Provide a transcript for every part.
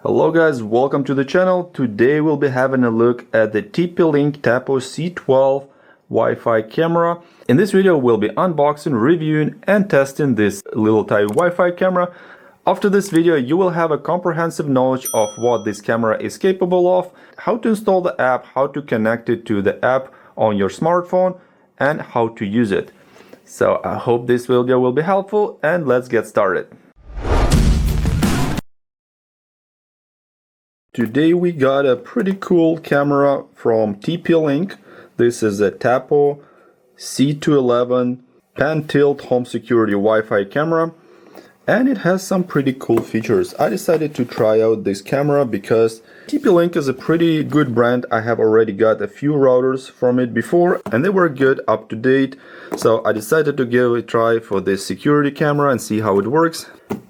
Hello guys, welcome to the channel. Today we'll be having a look at the TP-Link Tapo C211 Wi-Fi camera. In this video we'll be unboxing, reviewing and testing this little tiny Wi-Fi camera. After this video you will have a comprehensive knowledge of what this camera is capable of, how to install the app, how to connect it to the app on your smartphone and how to use it. So I hope this video will be helpful and let's get started. Today we got a pretty cool camera from TP-Link. This is a TAPO C211 pan tilt home security Wi-Fi camera, and it has some pretty cool features. I decided to try out this camera because TP-Link is a pretty good brand. I have already got a few routers from it before and they were good, up to date. So I decided to give it a try for this security camera and see how it works.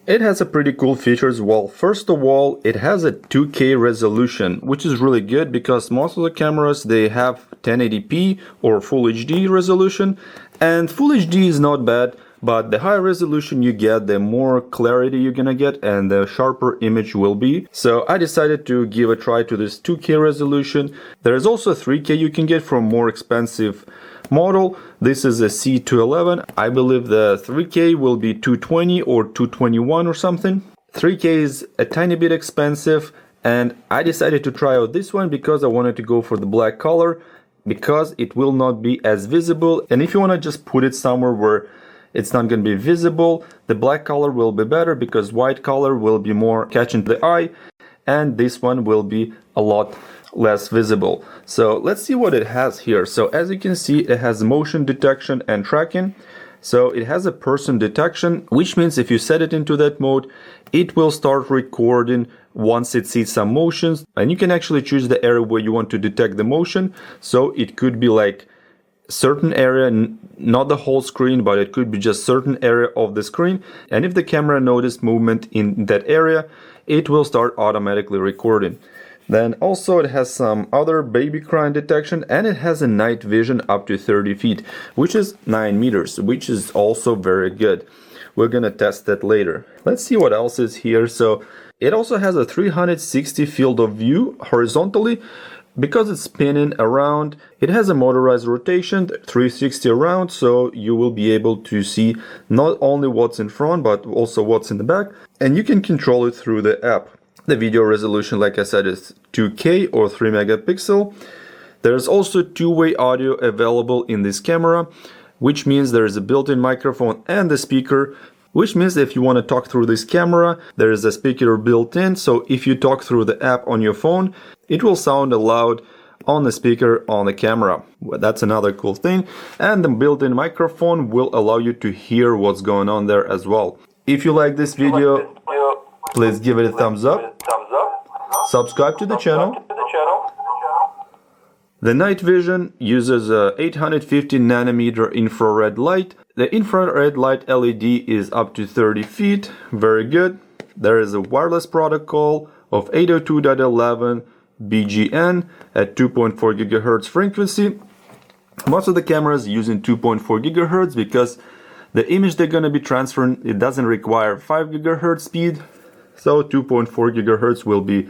It has a pretty cool features. Well, first of all, it has a 2K resolution, which is really good because most of the cameras, they have 1080p or Full HD resolution, and Full HD is not bad, but the higher resolution you get, the more clarity you're gonna get and the sharper image will be. So I decided to give a try to this 2K resolution. There is also 3K you can get from more expensive model. This is a C211. I believe the 3K will be 220 or 221 or something. 3K is a tiny bit expensive and I decided to try out this one because I wanted to go for the black color because it will not be as visible, and if you want to just put it somewhere where it's not going to be visible, the black color will be better because white color will be more catching the eye and this one will be a lot less visible. So let's see what it has here. So as you can see, it has motion detection and tracking. So it has a person detection, which means if you set it into that mode, it will start recording once it sees some motions, and you can actually choose the area where you want to detect the motion. So it could be like certain area, not the whole screen, but it could be just certain area of the screen, and if the camera notices movement in that area, it will start automatically recording. Then also it has some other baby crying detection, and it has a night vision up to 30 feet, which is 9 meters, which is also very good. We're gonna test that later. Let's see what else is here. So it also has a 360 field of view horizontally. Because it's spinning around, it has a motorized rotation 360 around, so you will be able to see not only what's in front but also what's in the back, and you can control it through the app. The video resolution, like I said, is 2K or 3 megapixel. There's also two-way audio available in this camera, which means there is a built-in microphone and a speaker, which means if you want to talk through this camera, there is a speaker built in, so if you talk through the app on your phone, it will sound loud on the speaker on the camera. That's another cool thing. And the built-in microphone will allow you to hear what's going on there as well. If you like this video, please give it a thumbs up. Subscribe to the channel. The night vision uses a 850 nanometer infrared light. The infrared light LED is up to 30 feet. Very good. There is a wireless protocol of 802.11 BGN at 2.4 GHz frequency. Most of the cameras using 2.4 GHz because the image they're going to be transferring, it doesn't require 5 GHz speed. So 2.4 GHz will be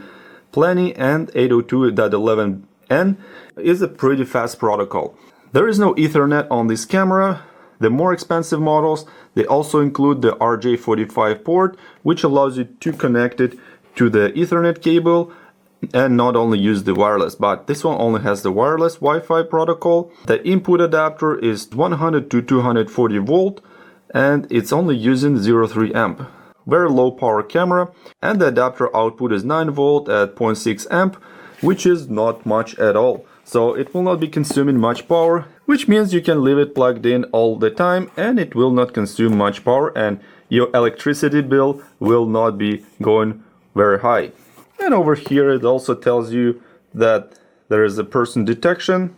plenty, and 802.11n is a pretty fast protocol. There is no Ethernet on this camera. The more expensive models, they also include the RJ45 port, which allows you to connect it to the Ethernet cable and not only use the wireless, but this one only has the wireless Wi-Fi protocol. The input adapter is 100 to 240 volt and it's only using 0.3 amp. very low power camera, and the adapter output is 9 volt at 0.6 amp, which is not much at all. So it will not be consuming much power, which means you can leave it plugged in all the time and it will not consume much power and your electricity bill will not be going very high. And over here it also tells you that there is a person detection,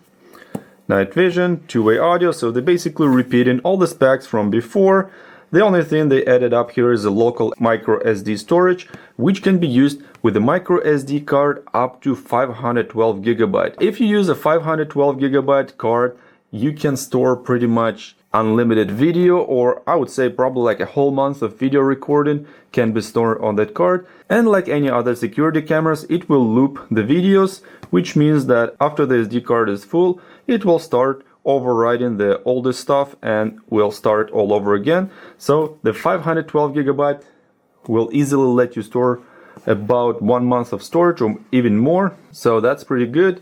night vision, two-way audio, so they're basically repeating all the specs from before. The only thing they added up here is a local microSD storage, which can be used with a microSD card up to 512 GB. If you use a 512 GB card, you can store pretty much unlimited video, or I would say probably like a whole month of video recording can be stored on that card. And like any other security cameras, it will loop the videos, which means that after the SD card is full, it will start overriding the oldest stuff and will start all over again. So the 512 GB will easily let you store about 1 month of storage or even more. So that's pretty good.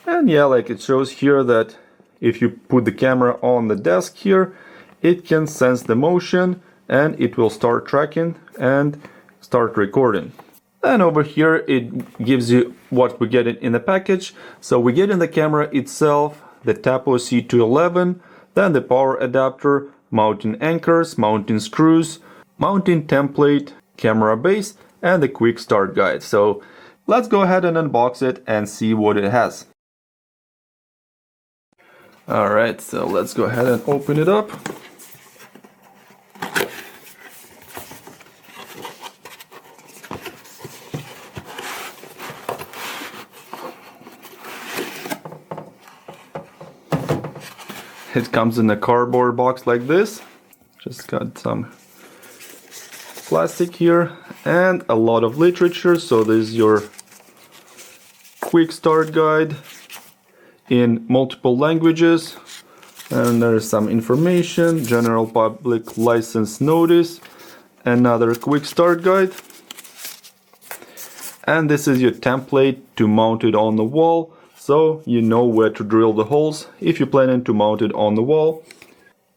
And yeah, like it shows here that if you put the camera on the desk here, it can sense the motion and it will start tracking and start recording. And over here it gives you what we get in the package. So we get in the camera itself the TAPO C211, then the power adapter, mounting anchors, mounting screws, mounting template, camera base, and the quick start guide. So let's go ahead and unbox it and see what it has. Alright, so let's go ahead and open it up. It comes in a cardboard box like this. Just got some plastic here and a lot of literature. So this is your quick start guide in multiple languages, and there's some information, general public license notice, another quick start guide, and this is your template to mount it on the wall, so you know where to drill the holes if you're planning to mount it on the wall.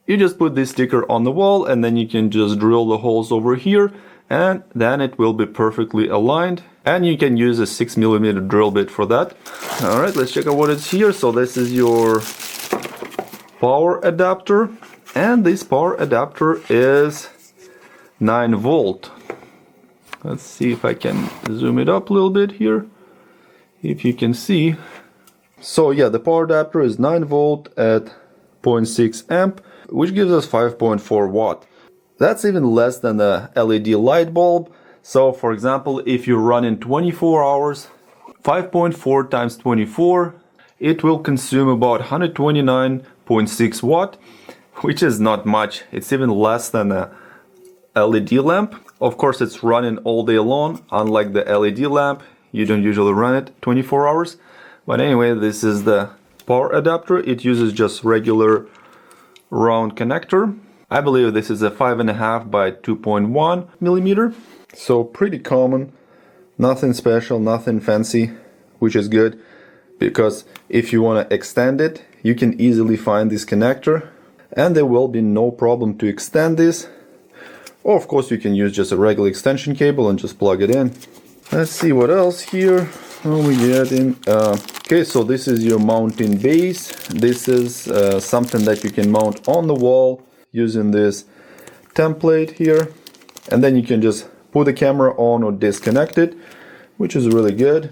You just put this sticker on the wall and then you can just drill the holes over here, and then it will be perfectly aligned, and you can use a 6mm drill bit for that. Alright, let's check out what is here. So this is your power adapter, and this power adapter is 9 volt. Let's see if I can zoom it up a little bit here, if you can see. So yeah, the power adapter is 9 volt at 0.6 amp, which gives us 5.4 watt. That's even less than the LED light bulb. So for example, if you run in 24 hours, 5.4 times 24, it will consume about 129.6 watt, which is not much. It's even less than a LED lamp. Of course, it's running all day long. Unlike the LED lamp, you don't usually run it 24 hours. But anyway, this is the power adapter. It uses just regular round connector. I believe this is a 5.5 by 2.1 millimeter. So pretty common, nothing special, nothing fancy, which is good, because if you want to extend it, you can easily find this connector and there will be no problem to extend this. Or of course you can use just a regular extension cable and just plug it in. Let's see what else here. What we get in. Okay, so this is your mounting base. This is something that you can mount on the wall using this template here, and then you can just put the camera on or disconnect it, which is really good.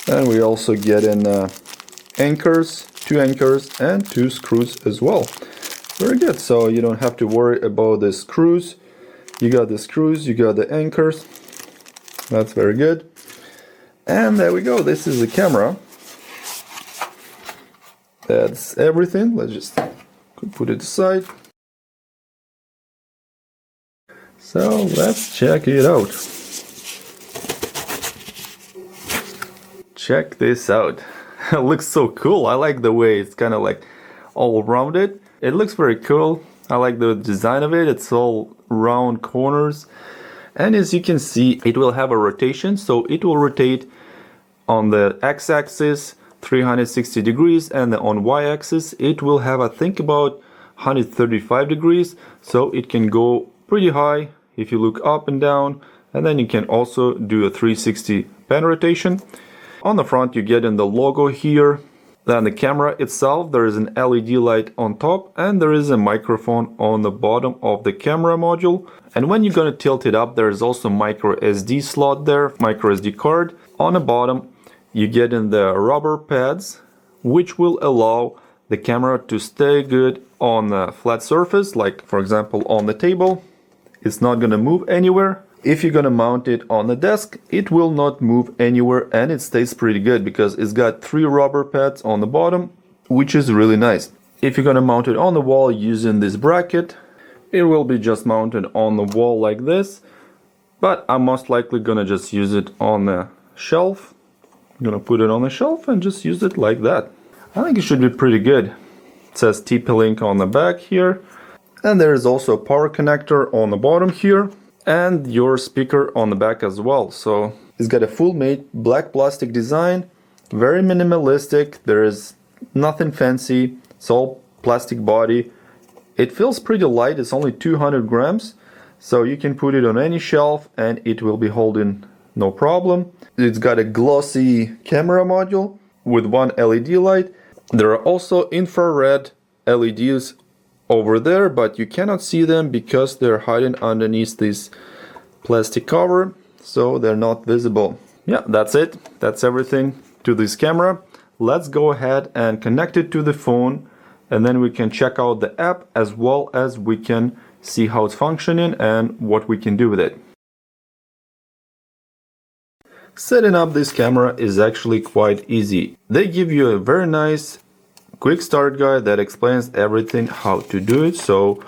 And we also get in anchors, 2 anchors and 2 screws as well. Very good, so you don't have to worry about the screws. You got the screws, you got the anchors. That's very good. And there we go, this is the camera. That's everything. Let's just put it aside. So let's check it out. Check this out. It looks so cool. I like the way it's kind of like all rounded. It looks very cool. I like the design of it. It's all round corners. And as you can see, it will have a rotation. So it will rotate on the x-axis 360 degrees, and on y-axis it will have, I think, about 135 degrees. So it can go pretty high if you look up and down, and then you can also do a 360 pan rotation. On the front you get in the logo here. Then the camera itself, there is an LED light on top and there is a microphone on the bottom of the camera module. And when you're going to tilt it up, there is also microSD slot there, microSD card. On the bottom you get in the rubber pads, which will allow the camera to stay good on a flat surface, like for example on the table. It's not going to move anywhere. If you're going to mount it on the desk, it will not move anywhere and it stays pretty good because it's got 3 rubber pads on the bottom, which is really nice. If you're going to mount it on the wall using this bracket, it will be just mounted on the wall like this, but I'm most likely going to just use it on the shelf. I'm going to put it on the shelf and just use it like that. I think it should be pretty good. It says TP-Link on the back here. And there is also a power connector on the bottom here and your speaker on the back as well. So it's got a full matte black plastic design, very minimalistic. There is nothing fancy. It's all plastic body. It feels pretty light. It's only 200 grams. So you can put it on any shelf and it will be holding no problem. It's got a glossy camera module with one LED light. There are also infrared LEDs over there, but you cannot see them because they're hiding underneath this plastic cover, so they're not visible. Yeah, that's it. That's everything to this camera. Let's go ahead and connect it to the phone, and then we can check out the app as well as we can see how it's functioning and what we can do with it. Setting up this camera is actually quite easy. They give you a very nice quick start guide that explains everything how to do it, so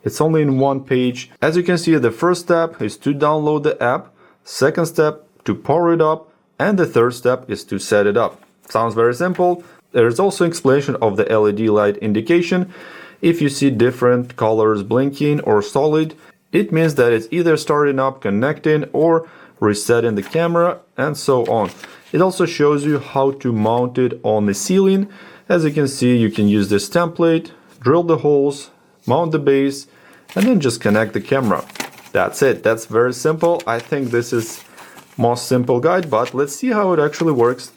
it's only in one page. As you can see, the first step is to download the app, second step to power it up, and the third step is to set it up. Sounds very simple. There is also explanation of the LED light indication. If you see different colors blinking or solid, it means that it's either starting up, connecting, or resetting the camera, and so on. It also shows you how to mount it on the ceiling. As you can see, you can use this template, drill the holes, mount the base, and then just connect the camera. That's it. That's very simple. I think this is most simple guide, but let's see how it actually works.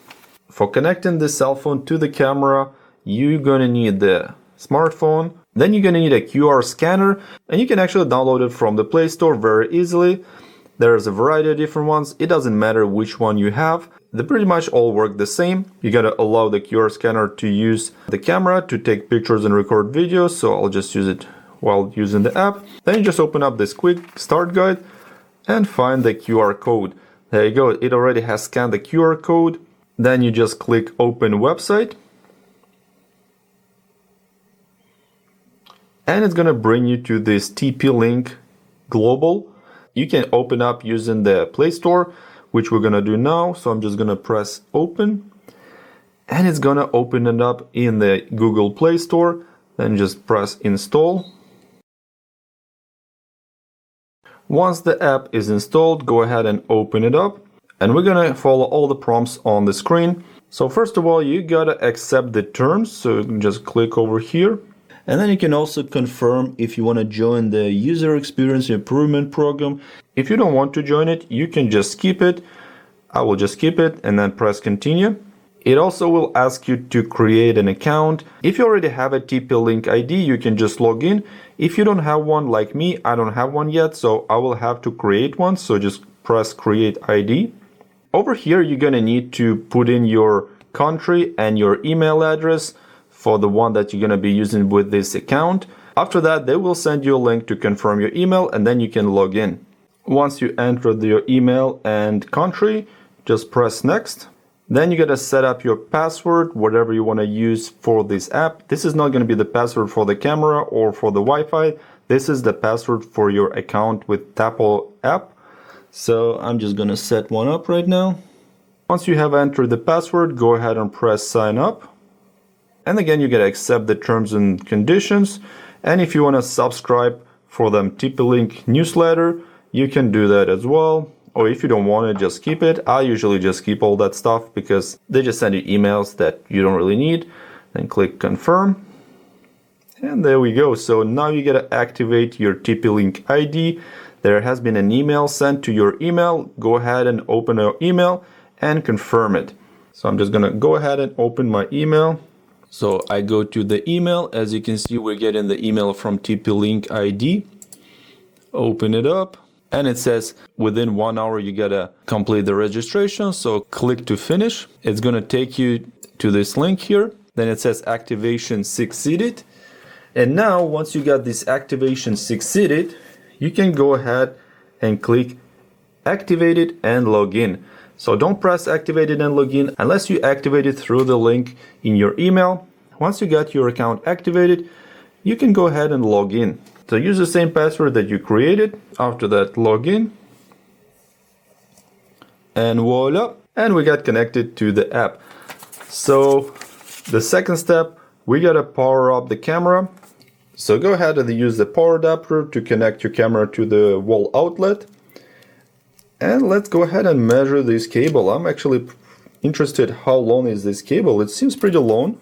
For connecting the cell phone to the camera, you're gonna need the smartphone. Then you're gonna need a QR scanner, and you can actually download it from the Play Store very easily. There's a variety of different ones. It doesn't matter which one you have. They pretty much all work the same. You gotta allow the QR scanner to use the camera to take pictures and record videos, so I'll just use it while using the app. Then you just open up this quick start guide and find the QR code. There you go, it already has scanned the QR code. Then you just click open website. And it's gonna bring you to this TP-Link Global. You can open up using the Play Store, which we're gonna do now. So I'm just gonna press open, and it's gonna open it up in the Google Play Store. Then just press install. Once the app is installed, go ahead and open it up, and we're gonna follow all the prompts on the screen. So first of all, you gotta accept the terms, so you can just click over here. And then you can also confirm if you want to join the user experience improvement program. If you don't want to join it, you can just skip it. I will just skip it and then press continue. It also will ask you to create an account. If you already have a TP-Link ID, you can just log in. If you don't have one, like me, I don't have one yet, so I will have to create one. So just press create ID. Over here, you're gonna need to put in your country and your email address for the one that you're going to be using with this account. After that, they will send you a link to confirm your email, and then you can log in. Once you enter your email and country, just press next. Then you got to set up your password, whatever you want to use for this app. This is not going to be the password for the camera or for the Wi-Fi. This is the password for your account with TAPO app. So I'm just going to set one up right now. Once you have entered the password, go ahead and press sign up. And again, you gotta accept the terms and conditions. And if you want to subscribe for the TP-Link newsletter, you can do that as well. Or if you don't want it, just keep it. I usually just keep all that stuff because they just send you emails that you don't really need. Then click confirm. And there we go. So now you gotta activate your TP-Link ID. There has been an email sent to your email. Go ahead and open your email and confirm it. So I'm just gonna go ahead and open my email. So I go to the email. As you can see, we're getting the email from TP-Link ID. Open it up. And it says within 1 hour you gotta complete the registration. So click to finish. It's gonna take you to this link here. Then it says activation succeeded. And now once you got this activation succeeded, you can go ahead and click activate it and log in. So don't press activate it and log in unless you activate it through the link in your email. Once you got your account activated, you can go ahead and log in. So use the same password that you created. After that, log in. And voila. And we got connected to the app. So the second step, we gotta power up the camera. So go ahead and use the power adapter to connect your camera to the wall outlet. And let's go ahead and measure this cable. I'm actually interested how long is this cable. It seems pretty long,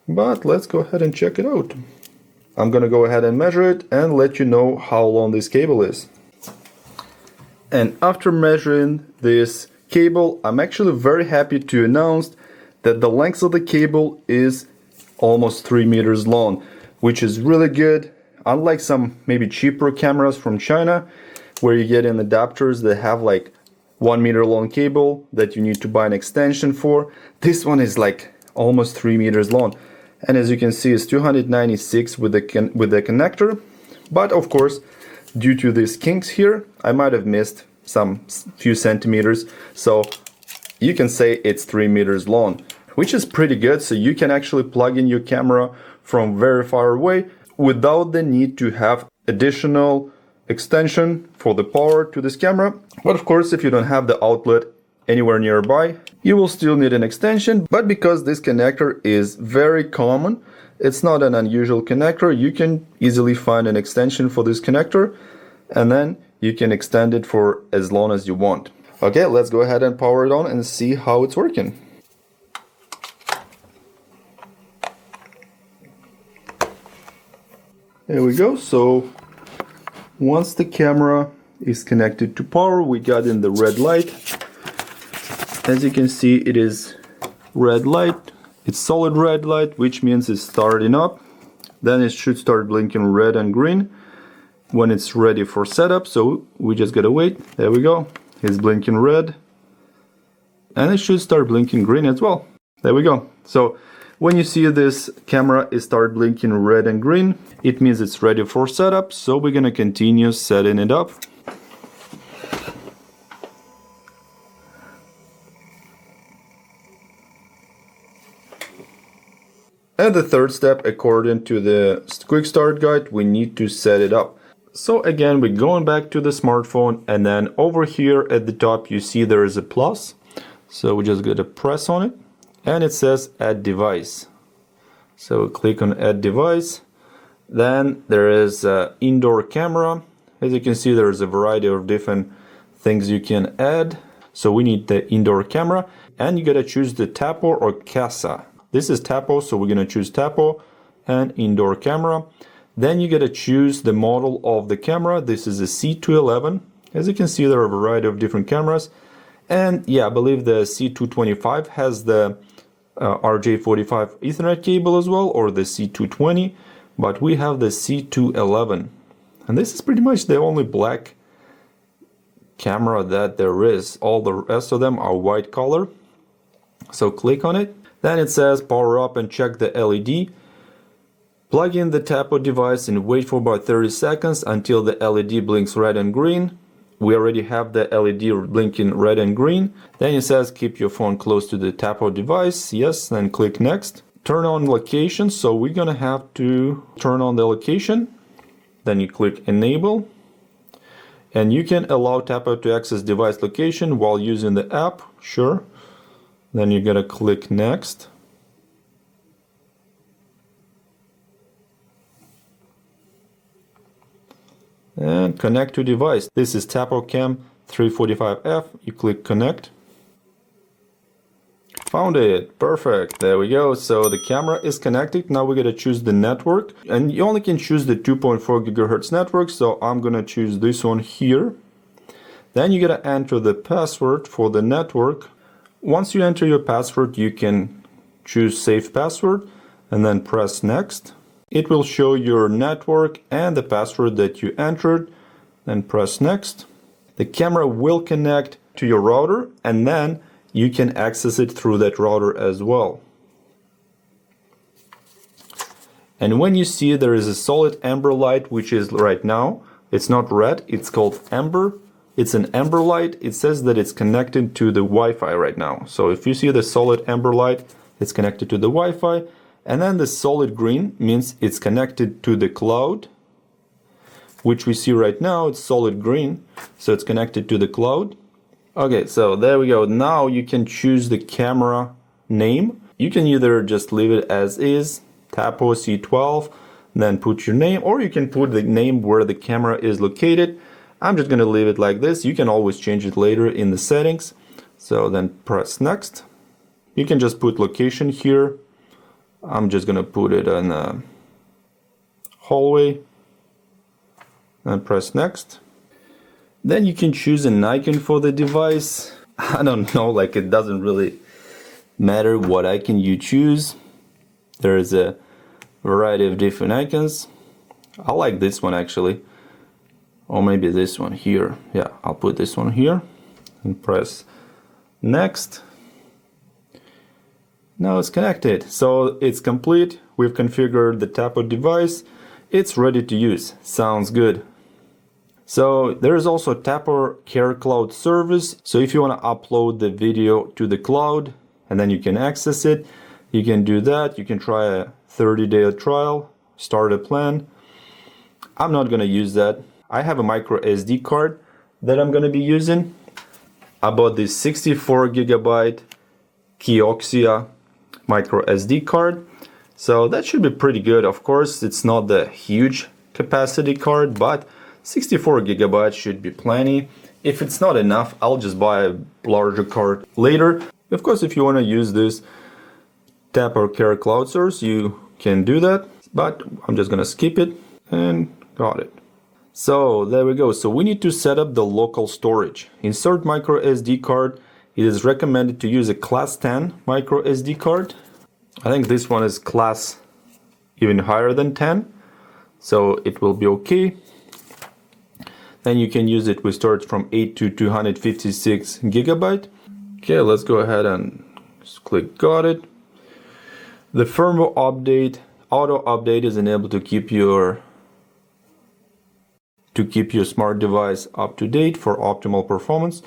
but let's go ahead and check it out. I'm gonna go ahead and measure it and let you know how long this cable is. And after measuring this cable, I'm actually very happy to announce that the length of the cable is almost 3 meters long, which is really good. Unlike some maybe cheaper cameras from China, where you get in adapters that have like 1 meter long cable that you need to buy an extension for, this one is like almost 3 meters long. And as you can see, it's 296 with the connector. But of course, due to these kinks here, I might have missed some few centimeters. So you can say it's 3 meters long, which is pretty good. So you can actually plug in your camera from very far away without the need to have additional extension for the power to this camera. But of course, if you don't have the outlet anywhere nearby, you will still need an extension. But because this connector is very common, it's not an unusual connector, you can easily find an extension for this connector, and then you can extend it for as long as you want. Okay, let's go ahead and power it on and see how it's working. There we go. So once the camera is connected to power, we got in the red light. As you can see, it is red light. It's solid red light, which means it's starting up. Then it should start blinking red and green when it's ready for setup. So we just gotta wait. There we go. It's blinking red. And it should start blinking green as well. There we go. So when you see this camera is start blinking red and green, it means it's ready for setup. So we're gonna continue setting it up. And the third step, according to the quick start guide, we need to set it up. So again, we're going back to the smartphone, and then over here at the top you see there is a plus. So we just gotta press on it, and it says add device. So click on add device. Then there is an indoor camera. As you can see, there is a variety of different things you can add. So we need the indoor camera, and you gotta choose the TAPO or CASA. This is TAPO, so we're gonna choose TAPO and indoor camera. Then you gotta choose the model of the camera. This is a C211. As you can see, there are a variety of different cameras. And yeah, I believe the C225 has the RJ45 Ethernet cable as well, or the C220, but we have the C211. And this is pretty much the only black camera that there is. All the rest of them are white color. So click on it. Then it says power up and check the LED. Plug in the TAPO device and wait for about 30 seconds until the LED blinks red and green. We already have the LED blinking red and green. Then it says keep your phone close to the TAPO device. Yes, then click next. Turn on location. So we're gonna have to turn on the location. Then you click enable. And you can allow TAPO to access device location while using the app. Sure. Then you gotta click next. And connect to device. This is TAPO Cam 345F. You click connect. Found it. Perfect. There we go. So the camera is connected. Now we're going to choose the network. And you only can choose the 2.4 gigahertz network. So I'm going to choose this one here. Then you got to enter the password for the network. Once you enter your password, you can choose save password and then press next. It will show your network and the password that you entered. Then press next. The camera will connect to your router and then you can access it through that router as well. And when you see there is a solid amber light, which is right now, it's not red, it's called amber. It's an amber light. It says that it's connected to the Wi-Fi right now. So if you see the solid amber light, it's connected to the Wi-Fi. And then the solid green means it's connected to the cloud, which we see right now, it's solid green. So it's connected to the cloud. Okay, so there we go. Now you can choose the camera name. You can either just leave it as is, TAPO C211, then put your name, or you can put the name where the camera is located. I'm just going to leave it like this. You can always change it later in the settings. So then press next. You can just put location here. I'm just going to put it in the hallway. And press next. Then you can choose an icon for the device. I don't know, like it doesn't really matter what icon you choose. There is a variety of different icons. I like this one actually. Or maybe this one here. Yeah, I'll put this one here and press next. Now it's connected. So it's complete. We've configured the TAPO device. It's ready to use. Sounds good. So there is also TAPO Care Cloud service. So if you want to upload the video to the cloud and then you can access it, you can do that. You can try a 30-day trial, start a plan. I'm not going to use that. I have a microSD card that I'm going to be using. I bought this 64 gigabyte Kioxia microSD card. So that should be pretty good. Of course, it's not the huge capacity card, but 64 gigabytes should be plenty. If it's not enough, I'll just buy a larger card later. Of course, if you want to use this TAPO Care Cloud source, you can do that, but I'm just going to skip it and got it. So there we go. So we need to set up the local storage. Insert microSD card. It is recommended to use a class 10 microSD card. I think this one is class even higher than 10. So it will be okay. Then you can use it with storage from 8 to 256 gigabyte. Okay, let's go ahead and just click got it. The firmware update, auto update is enabled to keep your smart device up to date for optimal performance.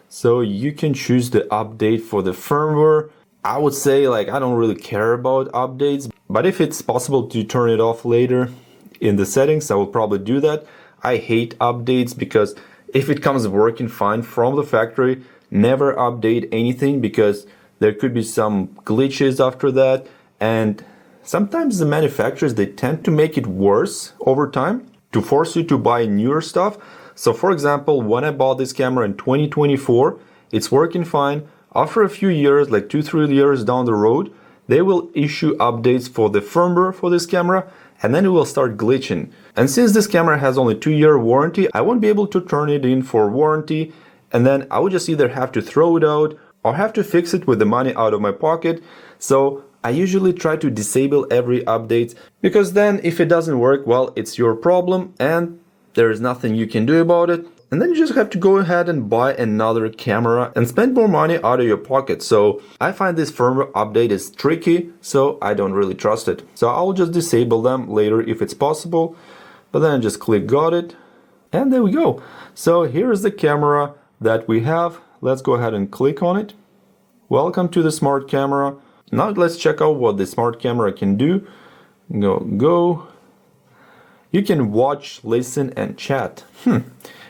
So you can choose the update for the firmware. I would say like I don't really care about updates, but if it's possible to turn it off later in the settings, I will probably do that. I hate updates because if it comes working fine from the factory, never update anything because there could be some glitches after that, and sometimes the manufacturers, they tend to make it worse over time to force you to buy newer stuff. So for example, when I bought this camera in 2024, it's working fine. After a few years, like 2-3 years down the road, they will issue updates for the firmware for this camera, and then it will start glitching. And since this camera has only 2-year warranty, I won't be able to turn it in for warranty, and then I would just either have to throw it out or have to fix it with the money out of my pocket. So I usually try to disable every update, because then if it doesn't work, well, it's your problem and there is nothing you can do about it. And then you just have to go ahead and buy another camera and spend more money out of your pocket. So I find this firmware update is tricky, so I don't really trust it. So I'll just disable them later if it's possible. But then just click got it. And there we go. So here's the camera that we have. Let's go ahead and click on it. Welcome to the smart camera. Now let's check out what the smart camera can do. Go. You can watch, listen, and chat.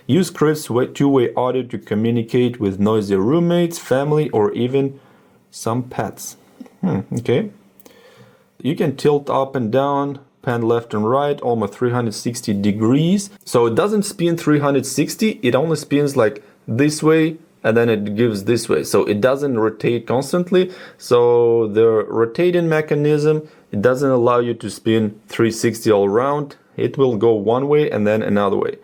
Use crisp two-way audio to communicate with noisy roommates, family, or even some pets. Okay. You can tilt up and down, pan left and right, almost 360 degrees. So it doesn't spin 360, it only spins like this way and then it gives this way. So it doesn't rotate constantly. So the rotating mechanism, it doesn't allow you to spin 360 all around. It will go one way and then another way.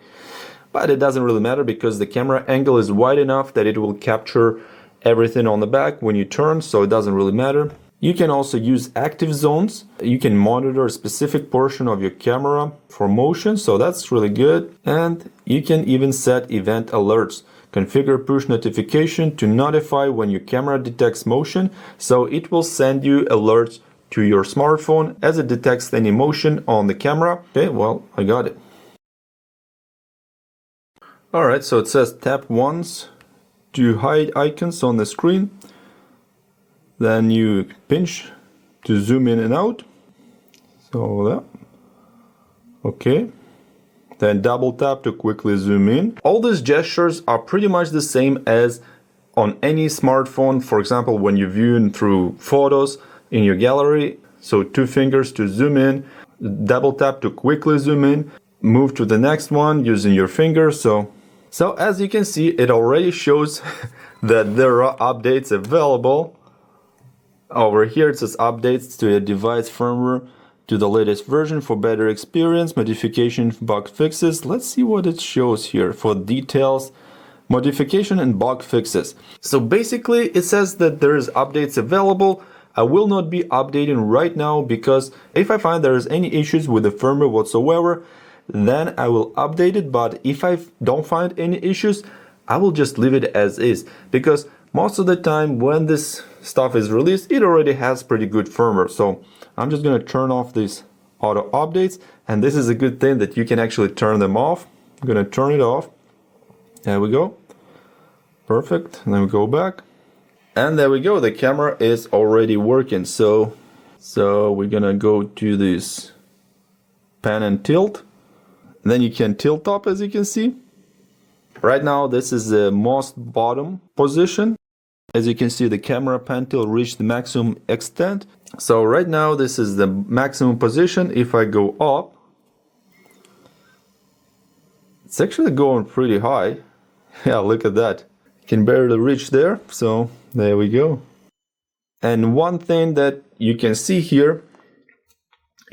But it doesn't really matter because the camera angle is wide enough that it will capture everything on the back when you turn, so it doesn't really matter. You can also use active zones. You can monitor a specific portion of your camera for motion, so that's really good. And you can even set event alerts. Configure push notification to notify when your camera detects motion, so it will send you alerts to your smartphone as it detects any motion on the camera. Okay, well, I got it. Alright, so it says tap once to hide icons on the screen. Then you pinch to zoom in and out. So that. Okay. Then double tap to quickly zoom in. All these gestures are pretty much the same as on any smartphone. For example, when you're viewing through photos in your gallery. So 2 fingers to zoom in, double tap to quickly zoom in, move to the next one using your fingers. So as you can see, it already shows that there are updates available. Over here it says updates to your device firmware to the latest version for better experience, modification, bug fixes. Let's see what it shows here for details, modification and bug fixes. So basically it says that there is updates available. I will not be updating right now because if I find there is any issues with the firmware whatsoever, then I will update it. But if I don't find any issues, I will just leave it as is, because most of the time when this stuff is released, it already has pretty good firmware. So I'm just going to turn off these auto updates, and this is a good thing that you can actually turn them off. I'm going to turn it off. There we go. Perfect. And then we go back. And there we go. The camera is already working. So we're going to go to this pan and tilt. Then you can tilt up, as you can see. Right now this is the most bottom position. As you can see, the camera pan tilt reached the maximum extent. So right now this is the maximum position. If I go up, it's actually going pretty high. Yeah, look at that. Can barely reach there. So there we go. And one thing that you can see here,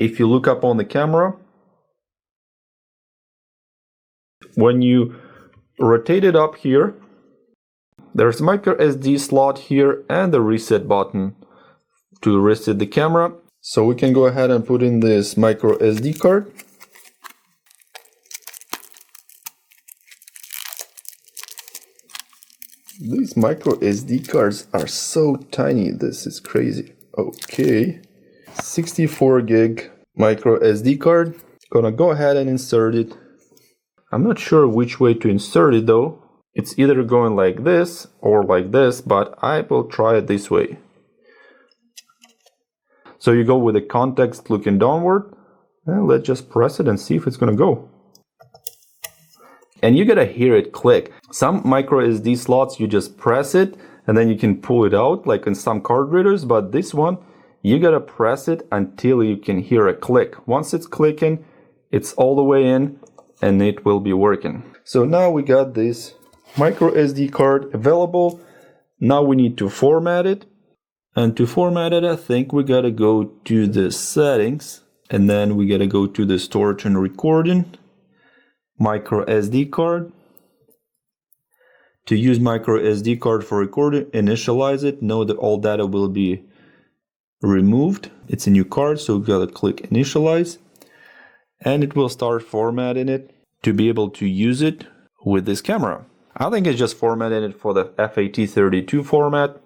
if you look up on the camera, when you rotate it up here, there's microSD slot here and the reset button to reset the camera. So we can go ahead and put in this microSD card. These microSD cards are so tiny, this is crazy. Okay, 64 gig microSD card. Gonna go ahead and insert it. I'm not sure which way to insert it though. It's either going like this or like this, but I will try it this way. So you go with the context looking downward, and let's just press it and see if it's gonna go. And you gotta hear it click. Some microSD slots, you just press it and then you can pull it out like in some card readers, but this one, you gotta press it until you can hear a click. Once it's clicking, it's all the way in and it will be working. So now we got this microSD card available. Now we need to format it. And to format it, I think we gotta go to the settings, and then we gotta go to the storage and recording, microSD card. To use microSD card for recording, initialize it. Know that all data will be removed. It's a new card, so we gotta click initialize. And it will start formatting it to be able to use it with this camera. I think it's just formatting it for the FAT32 format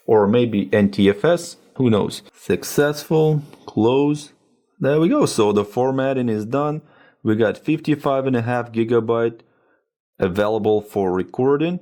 or maybe NTFS, who knows. Successful, close. There we go. So the formatting is done. We got 55.5 gigabyte available for recording,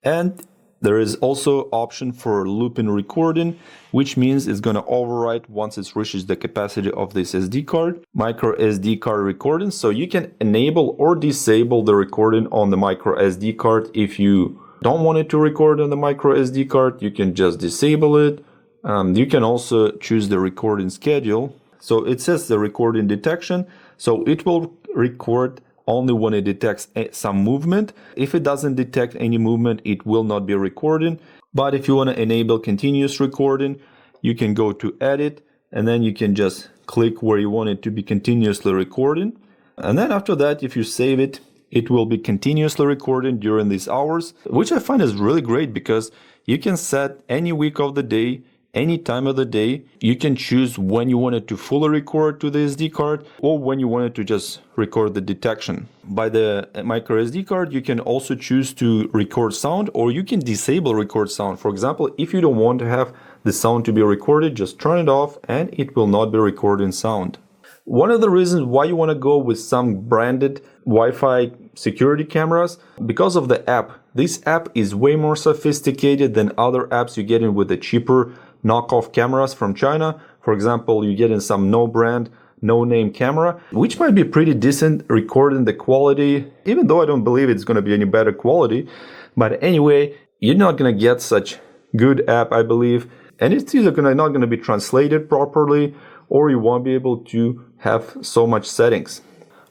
and there is also option for looping recording, which means it's going to overwrite once it reaches the capacity of this SD card. Micro SD card recording, so you can enable or disable the recording on the micro SD card. If you don't want it to record on the micro SD card, you can just disable it. You can also choose the recording schedule. So it says the recording detection, so it will record only when it detects some movement. If it doesn't detect any movement, it will not be recording. But if you want to enable continuous recording, you can go to edit, and then you can just click where you want it to be continuously recording. And then after that, if you save it, it will be continuously recording during these hours, which I find is really great because you can set any week of the day, any time of the day. You can choose when you want it to fully record to the SD card or when you want it to just record the detection. By the microSD card, you can also choose to record sound, or you can disable record sound. For example, if you don't want to have the sound to be recorded, just turn it off and it will not be recording sound. One of the reasons why you want to go with some branded Wi-Fi security cameras, because of the app. This app is way more sophisticated than other apps you get in with the cheaper knockoff cameras from China. For example, you get in some no-brand, no-name camera, which might be pretty decent recording the quality, even though I don't believe it's going to be any better quality. But anyway, you're not going to get such good app, I believe. And it's either not going to be translated properly, or you won't be able to have so much settings.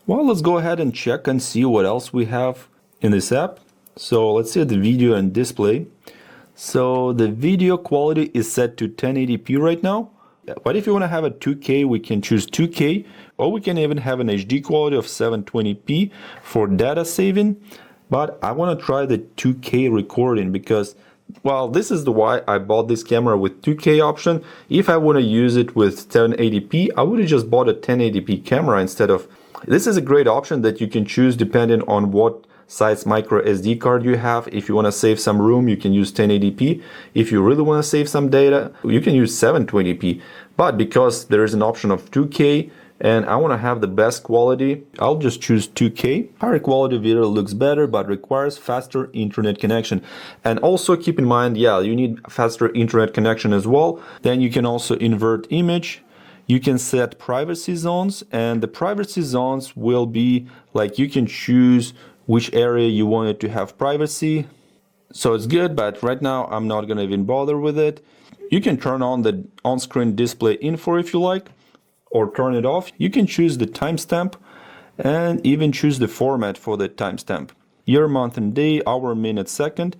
Well, let's go ahead and check and see what else we have in this app. So let's see the video and display. So the video quality is set to 1080p right now. But if you want to have a 2K, we can choose 2K, or we can even have an HD quality of 720p for data saving. But I want to try the 2K recording because, well, this is the why I bought this camera with 2K option. If I want to use it with 1080p, I would have just bought a 1080p camera instead of. This is a great option that you can choose depending on what size micro SD card you have. If you want to save some room, you can use 1080p. If you really want to save some data, you can use 720p. But because there is an option of 2K and I want to have the best quality, I'll just choose 2K. Higher quality video looks better but requires faster internet connection. And also keep in mind, yeah, you need faster internet connection as well. Then you can also invert image. You can set privacy zones, and the privacy zones will be like you can choose which area you want it to have privacy. So it's good, but right now I'm not going to even bother with it. You can turn on the on-screen display info if you like, or turn it off. You can choose the timestamp and even choose the format for the timestamp. Year, month and day, hour, minute, second.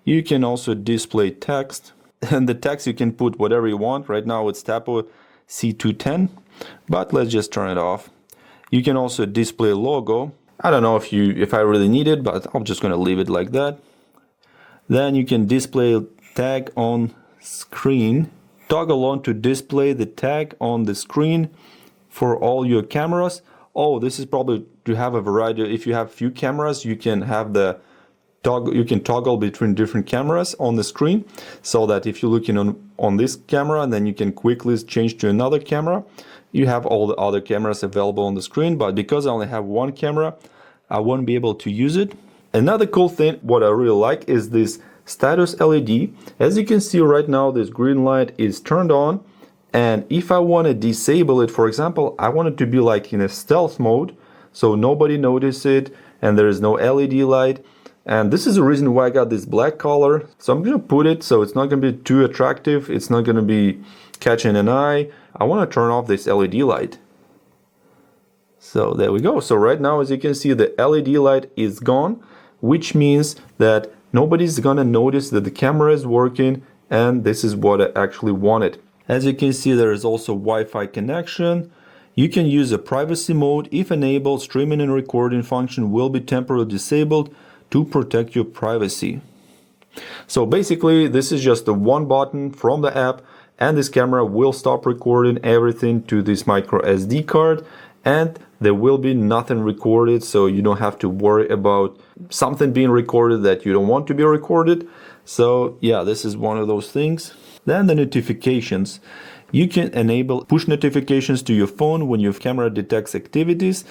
You can also display text, and the text you can put whatever you want. Right now it's TAPO C211, but let's just turn it off. You can also display logo. I don't know if I really need it, but I'm just going to leave it like that. Then you can display tag on screen. Toggle on to display the tag on the screen for all your cameras. Oh, this is probably to have a variety. If you have few cameras, you can have the toggle. You can toggle between different cameras on the screen, so that if you're looking on this camera, then you can quickly change to another camera. You have all the other cameras available on the screen, but because I only have one camera, I won't be able to use it. Another cool thing, what I really like, is this status LED. As you can see right now, this green light is turned on, and if I want to disable it, for example, I want it to be like in a stealth mode, so nobody notices it, and there is no LED light. And this is the reason why I got this black color. So I'm going to put it so it's not going to be too attractive. It's not going to be catching an eye. I want to turn off this LED light. So there we go. So right now, as you can see, the LED light is gone, which means that nobody's going to notice that the camera is working, and this is what I actually wanted. As you can see, there is also Wi-Fi connection. You can use a privacy mode. If enabled, streaming and recording function will be temporarily disabled to protect your privacy. So basically, this is just the one button from the app, and this camera will stop recording everything to this micro SD card, and there will be nothing recorded, so you don't have to worry about something being recorded that you don't want to be recorded. So yeah, this is one of those things. Then the notifications. You can enable push notifications to your phone when your camera detects activities,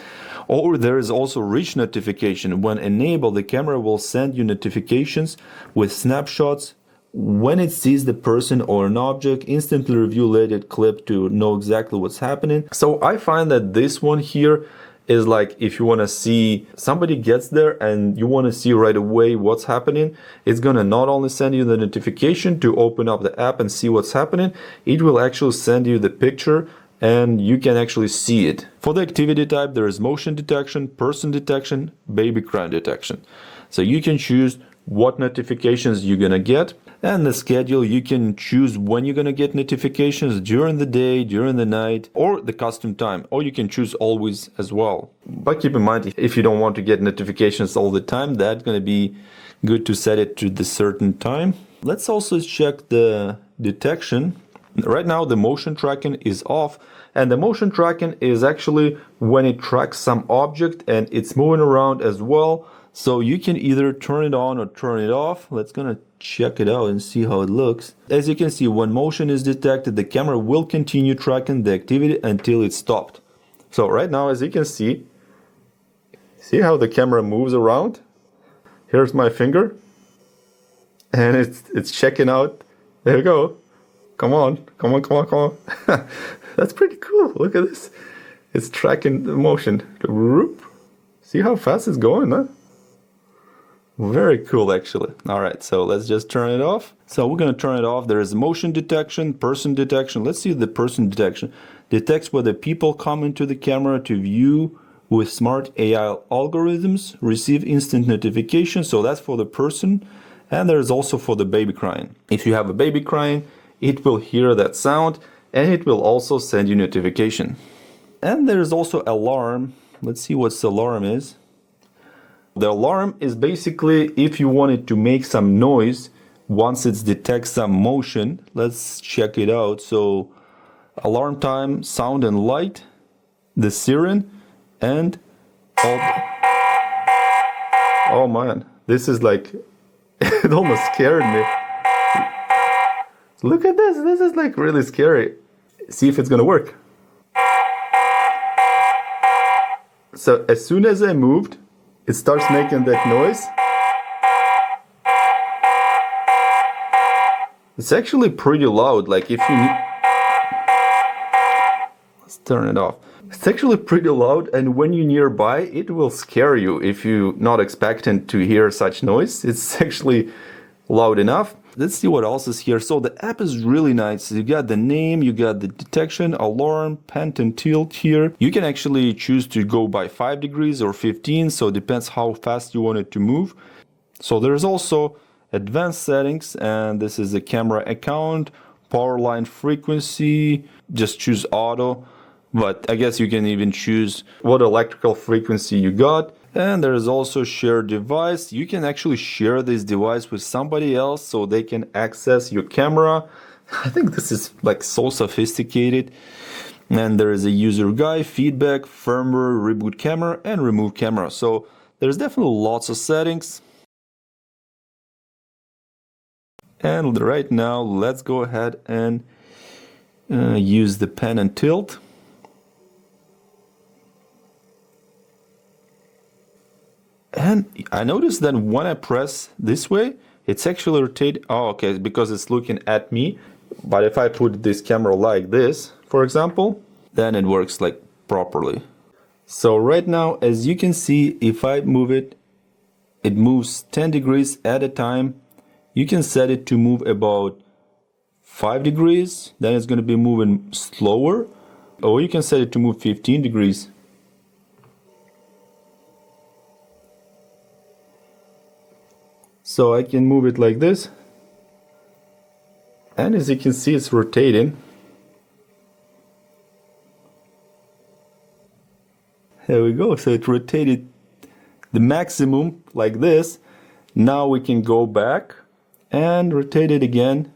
or there is also rich notification. When enabled, the camera will send you notifications with snapshots. When it sees the person or an object, instantly review related clip to know exactly what's happening. So I find that this one here is like if you want to see somebody gets there and you want to see right away what's happening, it's going to not only send you the notification to open up the app and see what's happening, it will actually send you the picture and you can actually see it. For the activity type, there is motion detection, person detection, baby crying detection. So you can choose what notifications you're gonna get, and the schedule, you can choose when you're gonna get notifications, during the day, during the night, or the custom time, or you can choose always as well. But keep in mind, if you don't want to get notifications all the time, that's gonna be good to set it to the certain time. Let's also check the detection. Right now the motion tracking is off, and the motion tracking is actually when it tracks some object and it's moving around as well. So you can either turn it on or turn it off. Let's gonna check it out and see how it looks. As you can see, when motion is detected, the camera will continue tracking the activity until it's stopped. So right now, as you can see how the camera moves around? Here's my finger, and it's checking out. There you go. Come on, come on, come on, come on. That's pretty cool. Look at this. It's tracking the motion. See how fast it's going, huh? Very cool, actually. All right, so let's just turn it off. So we're going to turn it off. There is motion detection, person detection. Let's see the person detection. Detects whether people come into the camera to view with smart AI algorithms, receive instant notifications. So that's for the person. And there's also for the baby crying. If you have a baby crying, it will hear that sound and it will also send you notification. And there's also alarm. Let's see what the alarm is. The alarm is basically if you wanted to make some noise once it detects some motion. Let's check it out. So alarm time, sound and light, the siren, and all. Oh man, this is like, it almost scared me. Look at this, this is like really scary. See if it's gonna work. So as soon as I moved, it starts making that noise. It's actually pretty loud, like if you need... Let's turn it off. It's actually pretty loud, and when you're nearby, it will scare you if you're not expecting to hear such noise. It's actually loud enough. Let's see what else is here. So the app is really nice. You got the name, you got the detection, alarm, pan and tilt here. You can actually choose to go by 5 degrees or 15, so it depends how fast you want it to move. So there's also advanced settings, and this is the camera account, power line frequency, just choose auto. But I guess you can even choose what electrical frequency you got. And there is also shared device. You can actually share this device with somebody else so they can access your camera. I think this is like so sophisticated. And there is a user guide, feedback, firmware, reboot camera, and remove camera. So there's definitely lots of settings. And right now, let's go ahead and use the pan and tilt. And I noticed that when I press this way, it's actually rotating. Oh, okay, because it's looking at me. But if I put this camera like this, for example, then it works like properly. So right now, as you can see, if I move it, it moves 10 degrees at a time. You can set it to move about 5 degrees, then it's going to be moving slower. Or you can set it to move 15 degrees. So I can move it like this, and as you can see, it's rotating. There we go. So it rotated the maximum like this. Now we can go back and rotate it again.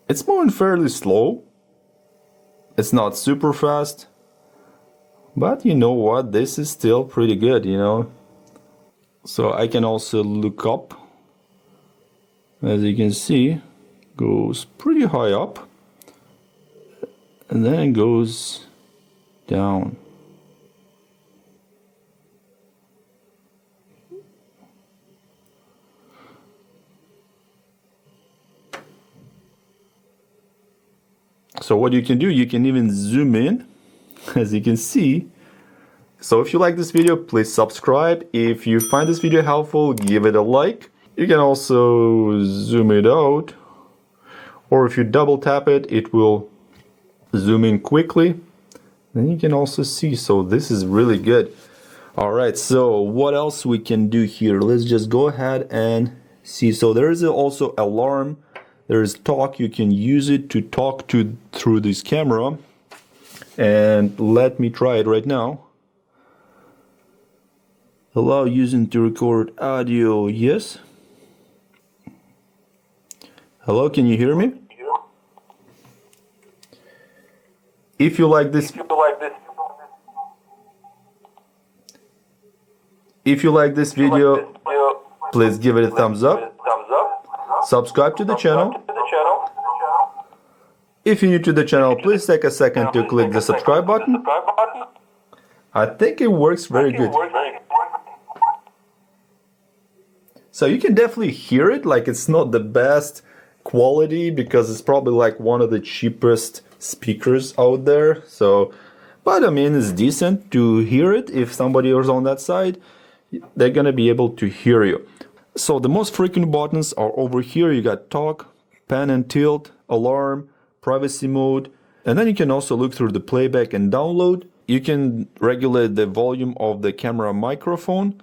It's moving fairly slow. It's not super fast, but you know what? This is still pretty good, you know. So I can also look up. As you can see, goes pretty high up, and then it goes down. So what you can do, you can even zoom in, as you can see. So if you like this video, please subscribe. If you find this video helpful, give it a like. You can also zoom it out, or if you double tap it, it will zoom in quickly. Then you can also see, so this is really good. Alright, so what else we can do here? Let's just go ahead and see. So there is also alarm, there is talk, you can use it to talk to through this camera. And let me try it right now. Allow using to record audio, yes. Hello, can you hear me? If you like this video, please give it a thumbs up. Subscribe to the channel. If you're new to the channel, please take a second to click the subscribe button. I think it works very good. So you can definitely hear it, like it's not the best quality because it's probably like one of the cheapest speakers out there. So, but I mean, it's decent to hear it. If somebody is on that side, they're gonna be able to hear you. So the most frequent buttons are over here. You got talk, pan and tilt, alarm, privacy mode, and then you can also look through the playback and download. You can regulate the volume of the camera microphone.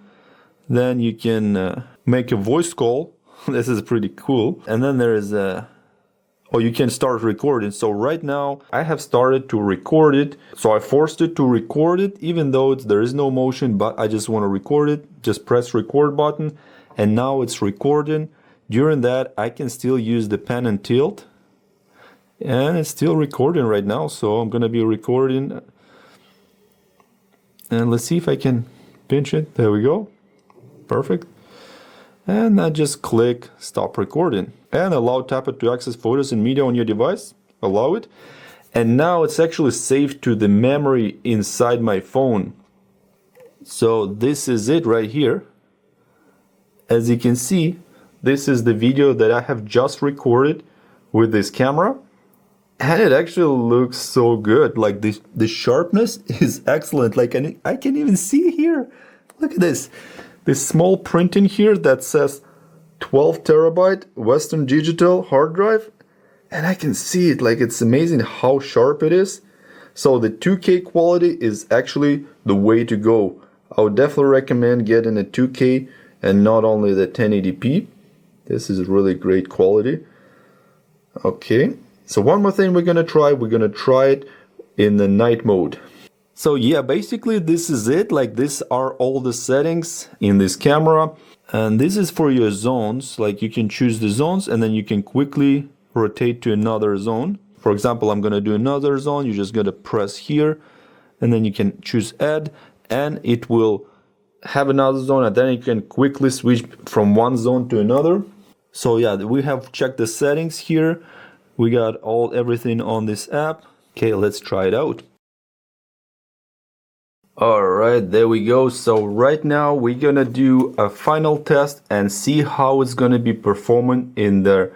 Then you can make a voice call. This is pretty cool. And then there is you can start recording. So right now I have started to record it. So I forced it to record it, even though there is no motion, but I just want to record it. Just press record button, and now it's recording. During that, I can still use the pan and tilt, and it's still recording right now. So I'm gonna be recording, and let's see if I can pinch it. There we go. Perfect. And I just click stop recording and allow TAPO to access photos and media on your device. Allow it. And now it's actually saved to the memory inside my phone. So this is it right here. As you can see, this is the video that I have just recorded with this camera. And it actually looks so good. Like the sharpness is excellent. Like I can even see here. Look at this. This small print in here that says 12 terabyte Western Digital hard drive, and I can see it. Like, it's amazing how sharp it is. So the 2K quality is actually the way to go. I would definitely recommend getting a 2K and not only the 1080p. This is really great quality. Okay, so one more thing we're gonna try it in the night mode. So yeah, basically this is it. Like, these are all the settings in this camera, and this is for your zones. Like, you can choose the zones and then you can quickly rotate to another zone. For example, I'm gonna do another zone. You just gotta press here and then you can choose add, and it will have another zone, and then you can quickly switch from one zone to another. So yeah, we have checked the settings here. We got everything on this app. Okay, let's try it out. Alright, there we go. So right now we're gonna do a final test and see how it's gonna be performing in the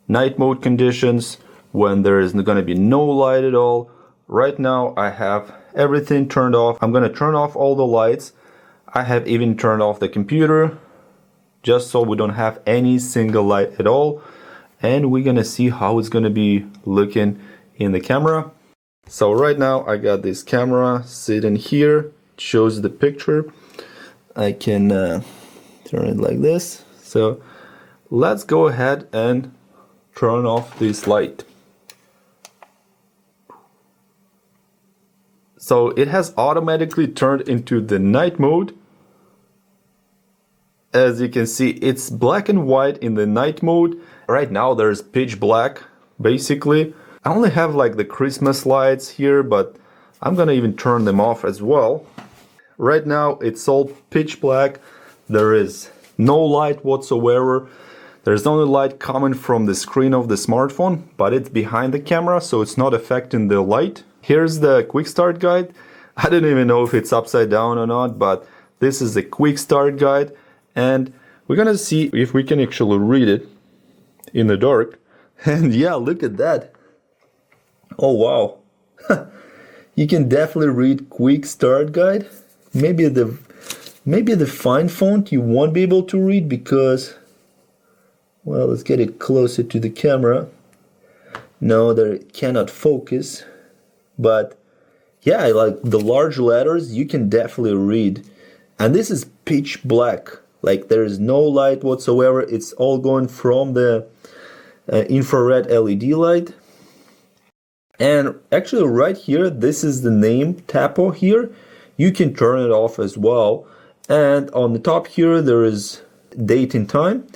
night mode conditions when there is gonna be no light at all. Right now I have everything turned off. I'm gonna turn off all the lights. I have even turned off the computer just so we don't have any single light at all. And we're gonna see how it's gonna be looking in the camera. So right now I got this camera sitting here. It shows the picture. I can turn it like this. So let's go ahead and turn off this light. So it has automatically turned into the night mode. As you can see, it's black and white in the night mode. Right now there's pitch black, basically. I only have like the Christmas lights here, but I'm gonna even turn them off as well. Right now it's all pitch black. There is no light whatsoever. There's only light coming from the screen of the smartphone, but it's behind the camera, so it's not affecting the light. Here's the quick start guide. I don't even know if it's upside down or not, but this is the quick start guide, and we're gonna see if we can actually read it in the dark. And yeah, look at that. Oh wow. You can definitely read quick start guide. Maybe the fine font you won't be able to read because, well, let's get it closer to the camera. No, they cannot focus, but yeah, like the large letters you can definitely read. And this is pitch black, like there is no light whatsoever. It's all going from the infrared LED light. And actually right here, this is the name TAPO here. You can turn it off as well. And on the top here, there is date and time.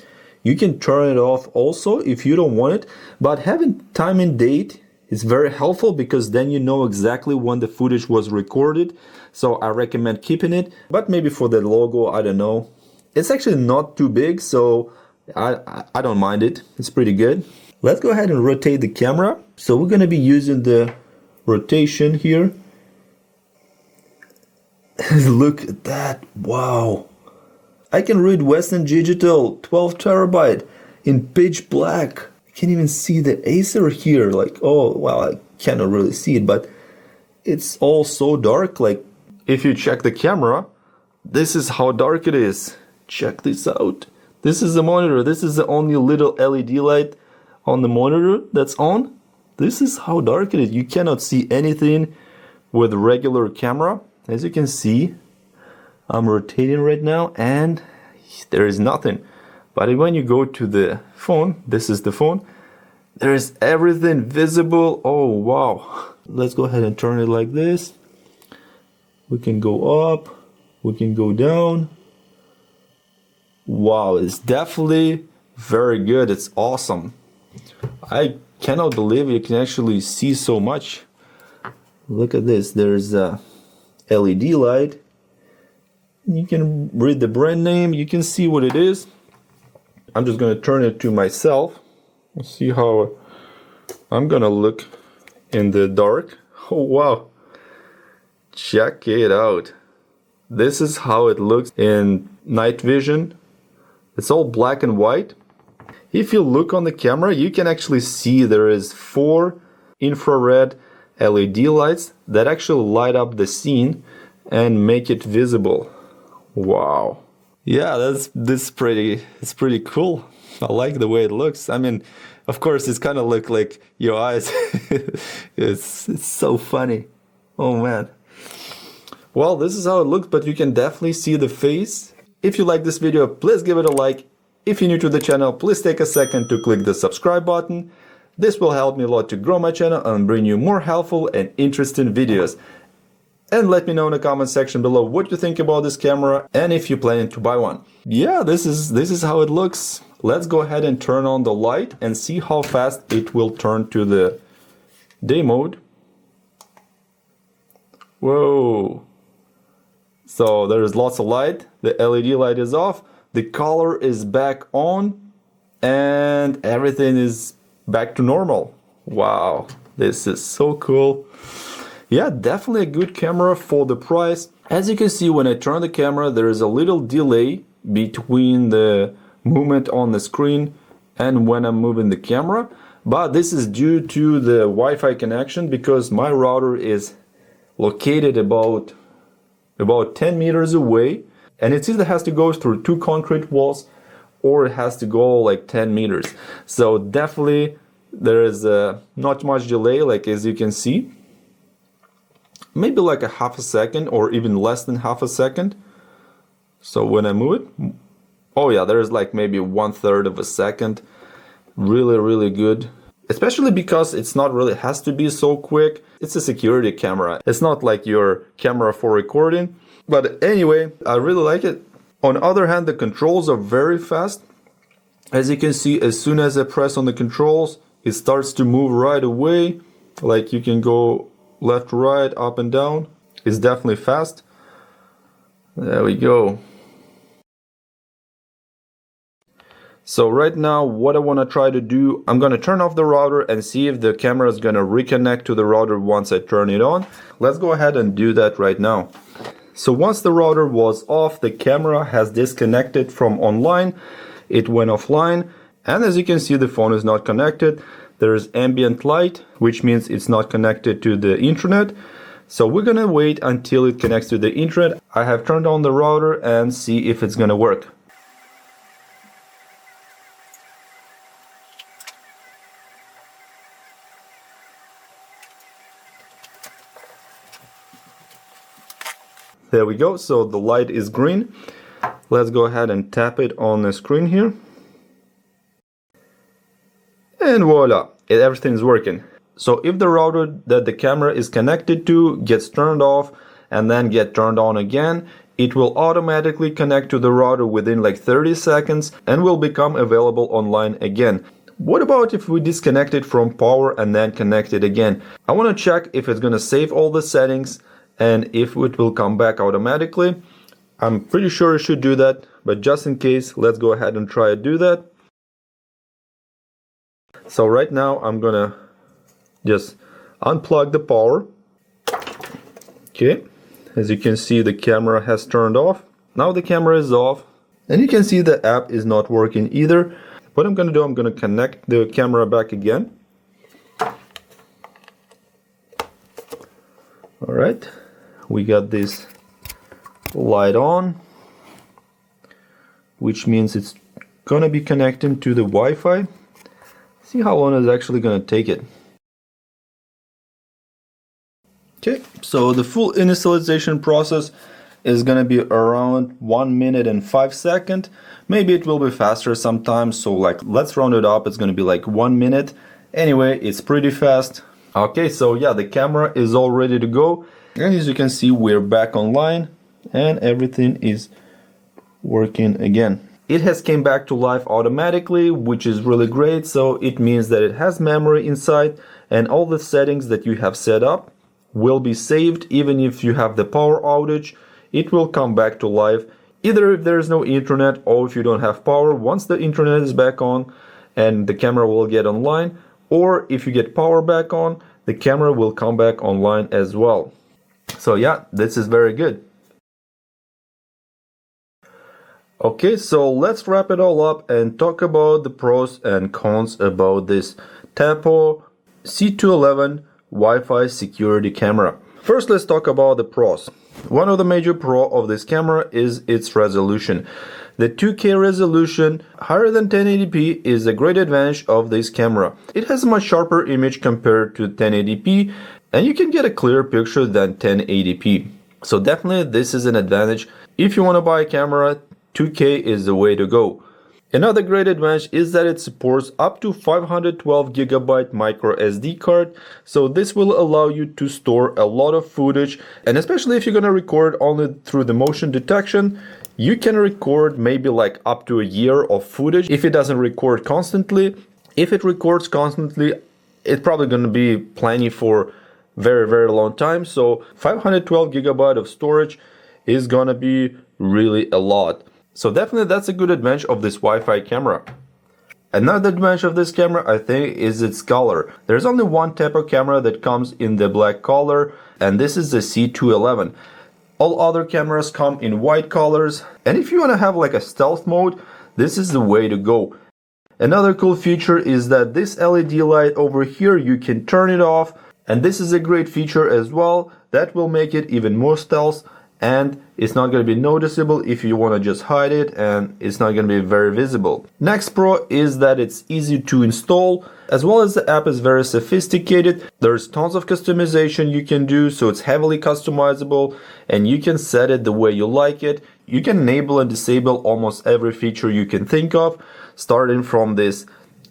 You can turn it off also if you don't want it. But having time and date is very helpful because then you know exactly when the footage was recorded. So I recommend keeping it. But maybe for the logo, I don't know. It's actually not too big, so I don't mind it. It's pretty good. Let's go ahead and rotate the camera. So we're going to be using the rotation here. Look at that. Wow. I can read Western Digital 12 terabyte in pitch black. I can't even see the Acer here. Like, oh, well, I cannot really see it, but it's all so dark. Like, if you check the camera, this is how dark it is. Check this out. This is the monitor. This is the only little LED light on the monitor that's on. This is how dark it is. You cannot see anything with a regular camera. As you can see, I'm rotating right now and there is nothing. But when you go to the phone, this is the phone, there is everything visible. Oh wow. Let's go ahead and turn it like this. We can go up, we can go down. Wow, it's definitely very good. It's awesome. I cannot believe you can actually see so much. Look at this. There's a LED light. You can read the brand name. You can see what it is. I'm just going to turn it to myself. Let's see how I'm going to look in the dark. Oh, wow. Check it out. This is how it looks in night vision. It's all black and white. If you look on the camera, you can actually see there is 4 infrared LED lights that actually light up the scene and make it visible. Wow. Yeah, it's pretty cool. I like the way it looks. I mean, of course, it's kind of look like your eyes. it's so funny. Oh man. Well, this is how it looks, but you can definitely see the face. If you like this video, please give it a like. If you're new to the channel, please take a second to click the subscribe button. This will help me a lot to grow my channel and bring you more helpful and interesting videos. And let me know in the comment section below what you think about this camera and if you're planning to buy one. Yeah, this is how it looks. Let's go ahead and turn on the light and see how fast it will turn to the day mode. Whoa. So there's lots of light. The LED light is off. The color is back on and everything is back to normal. Wow, this is so cool. Yeah, definitely a good camera for the price. As you can see, when I turn the camera, there is a little delay between the movement on the screen and when I'm moving the camera. But this is due to the Wi-Fi connection because my router is located about 10 meters away. And it either has to go through 2 concrete walls or it has to go like 10 meters. So definitely there is not much delay, like as you can see. Maybe like a half a second or even less than half a second. So when I move it, oh yeah, there's like maybe 1/3 of a second. Really, really good. Especially because it's not really has to be so quick. It's a security camera. It's not like your camera for recording. But anyway, I really like it. On the other hand, the controls are very fast. As you can see, as soon as I press on the controls, it starts to move right away. Like you can go left, right, up and down. It's definitely fast. There we go. So right now, what I want to try to do, I'm going to turn off the router and see if the camera is going to reconnect to the router once I turn it on. Let's go ahead and do that right now. So once the router was off, the camera has disconnected from online. It went offline. And as you can see, the phone is not connected. There is ambient light, which means it's not connected to the internet. So we're going to wait until it connects to the internet. I have turned on the router and see if it's going to work. There we go, so the light is green. Let's go ahead and tap it on the screen here. And voila, everything is working. So if the router that the camera is connected to gets turned off and then get turned on again, it will automatically connect to the router within like 30 seconds and will become available online again. What about if we disconnect it from power and then connect it again? I want to check if it's going to save all the settings and if it will come back automatically. I'm pretty sure it should do that, but just in case, let's go ahead and try to do that. So right now I'm gonna just unplug the power. Okay, as you can see, the camera has turned off. Now the camera is off, and you can see the app is not working either. What I'm gonna do, I'm gonna connect the camera back again. All right, we got this light on, which means it's gonna be connecting to the Wi-Fi. See how long it's actually gonna take it. Okay, so the full initialization process is gonna be around 1 minute and 5 seconds. Maybe it will be faster sometimes, so like let's round it up, it's gonna be like 1 minute. Anyway, it's pretty fast. Okay, so yeah, the camera is all ready to go, and as you can see, we're back online and everything is working again. It has came back to life automatically, which is really great. So it means that it has memory inside, and all the settings that you have set up will be saved. Even if you have the power outage, it will come back to life, either if there is no internet or if you don't have power. Once the internet is back on and the camera will get online, or if you get power back on, the camera will come back online as well. So yeah, this is very good. Okay, so let's wrap it all up and talk about the pros and cons about this TAPO C211 Wi-Fi security camera. First, let's talk about the pros. One of the major pros of this camera is its resolution. The 2K resolution higher than 1080p is a great advantage of this camera. It has a much sharper image compared to 1080p, and you can get a clearer picture than 1080p. So definitely this is an advantage. If you want to buy a camera, 2K is the way to go. Another great advantage is that it supports up to 512GB microSD card, so this will allow you to store a lot of footage, and especially if you're gonna record only through the motion detection, you can record maybe like up to a year of footage if it doesn't record constantly. If it records constantly, it's probably gonna be plenty for very long time, so 512GB of storage is gonna be really a lot. So definitely that's a good advantage of this Wi-Fi camera. Another advantage of this camera, I think, is its color. There's only one TAPO camera that comes in the black color, and this is the C211. All other cameras come in white colors, and if you want to have like a stealth mode, this is the way to go. Another cool feature is that this LED light over here, you can turn it off, and this is a great feature as well. That will make it even more stealth, and it's not going to be noticeable if you want to just hide it, and it's not going to be very visible. Next pro is that it's easy to install, as well as the app is very sophisticated. There's tons of customization you can do, so it's heavily customizable, and you can set it the way you like it. You can enable and disable almost every feature you can think of, starting from this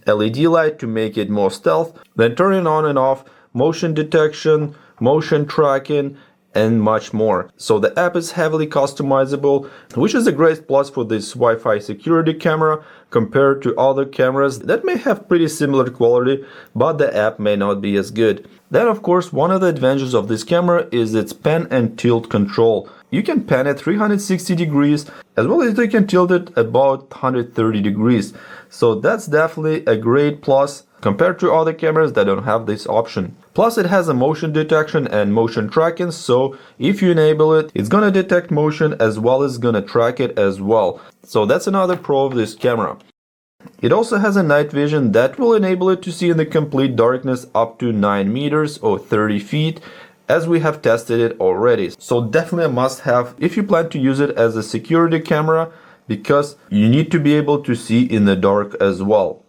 LED light to make it more stealth, then turning on and off, motion detection, motion tracking, and much more. So the app is heavily customizable, which is a great plus for this Wi-Fi security camera compared to other cameras that may have pretty similar quality, but the app may not be as good. Then of course, one of the advantages of this camera is its pan and tilt control. You can pan it 360 degrees, as well as you can tilt it about 130 degrees. So that's definitely a great plus compared to other cameras that don't have this option. Plus it has a motion detection and motion tracking, so if you enable it, it's gonna detect motion as well as gonna track it as well. So that's another pro of this camera. It also has a night vision that will enable it to see in the complete darkness up to 9 meters or 30 feet, as we have tested it already. So definitely a must-have if you plan to use it as a security camera, because you need to be able to see in the dark as well.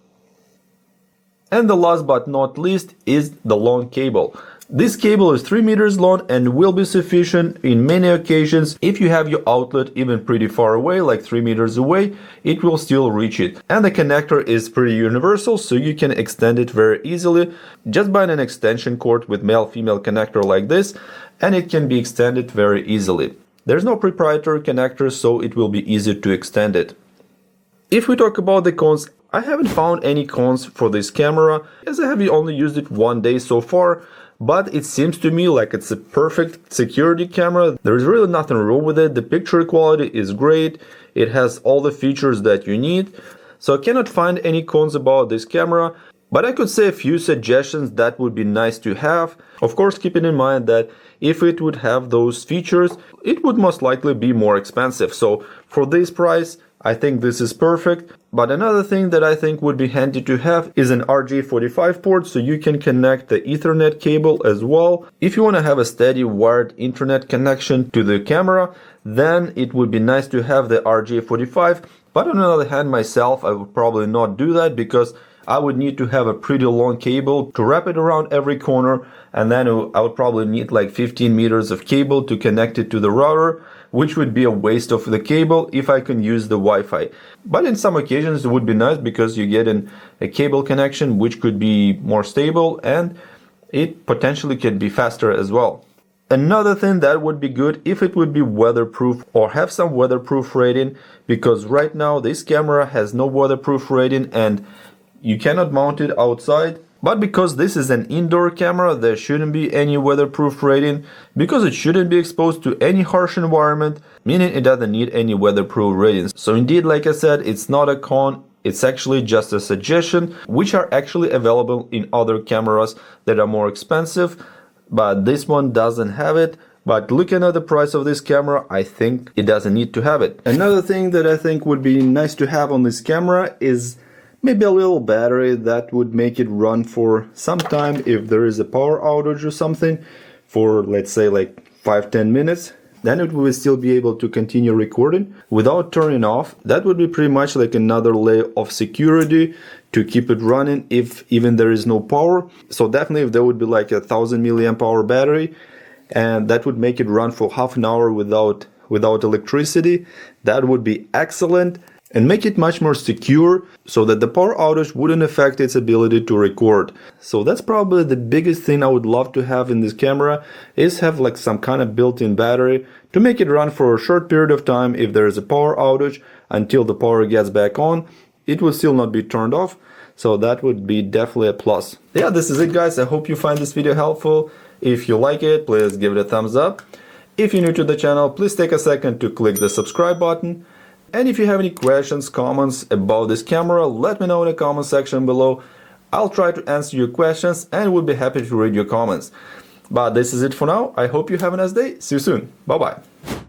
And the last but not least is the long cable. This cable is 3 meters long and will be sufficient in many occasions. If you have your outlet even pretty far away, like 3 meters away, it will still reach it. And the connector is pretty universal, so you can extend it very easily. Just buy an extension cord with male-female connector like this, and it can be extended very easily. There's no proprietary connector, so it will be easy to extend it. If we talk about the cons, I haven't found any cons for this camera, as I have only used it one day so far. But it seems to me like it's a perfect security camera. There's really nothing wrong with it. The picture quality is great. It has all the features that you need. So I cannot find any cons about this camera. But I could say a few suggestions that would be nice to have. Of course, keeping in mind that if it would have those features, it would most likely be more expensive. So for this price, I think this is perfect. But another thing that I think would be handy to have is an RJ45 port, so you can connect the Ethernet cable as well. If you want to have a steady wired internet connection to the camera, then it would be nice to have the RJ45. But on the other hand, myself, I would probably not do that because I would need to have a pretty long cable to wrap it around every corner, and then I would probably need like 15 meters of cable to connect it to the router, which would be a waste of the cable if I can use the Wi-Fi. But in some occasions it would be nice because you get a cable connection which could be more stable and it potentially could be faster as well. Another thing that would be good if it would be weatherproof or have some weatherproof rating, because right now this camera has no weatherproof rating and you cannot mount it outside. But because this is an indoor camera, there shouldn't be any weatherproof rating, because it shouldn't be exposed to any harsh environment, meaning it doesn't need any weatherproof ratings. So indeed, like I said, it's not a con, it's actually just a suggestion, which are actually available in other cameras that are more expensive, but this one doesn't have it. But looking at the price of this camera, I think it doesn't need to have it. Another thing that I think would be nice to have on this camera is maybe a little battery that would make it run for some time if there is a power outage or something, for let's say like 5-10 minutes. Then it will still be able to continue recording without turning off. That would be pretty much like another layer of security to keep it running if even there is no power. So definitely if there would be like a 1000 milliamp hour battery, and that would make it run for half an hour without electricity, that would be excellent. And make it much more secure so that the power outage wouldn't affect its ability to record. So that's probably the biggest thing I would love to have in this camera, is have like some kind of built-in battery to make it run for a short period of time if there is a power outage until the power gets back on. It will still not be turned off, so that would be definitely a plus. Yeah, this is it guys. I hope you find this video helpful. If you like it, please give it a thumbs up. If you're new to the channel, please take a second to click the subscribe button. And if you have any questions, comments about this camera, let me know in the comment section below. I'll try to answer your questions and will be happy to read your comments. But this is it for now. I hope you have a nice day. See you soon. Bye bye.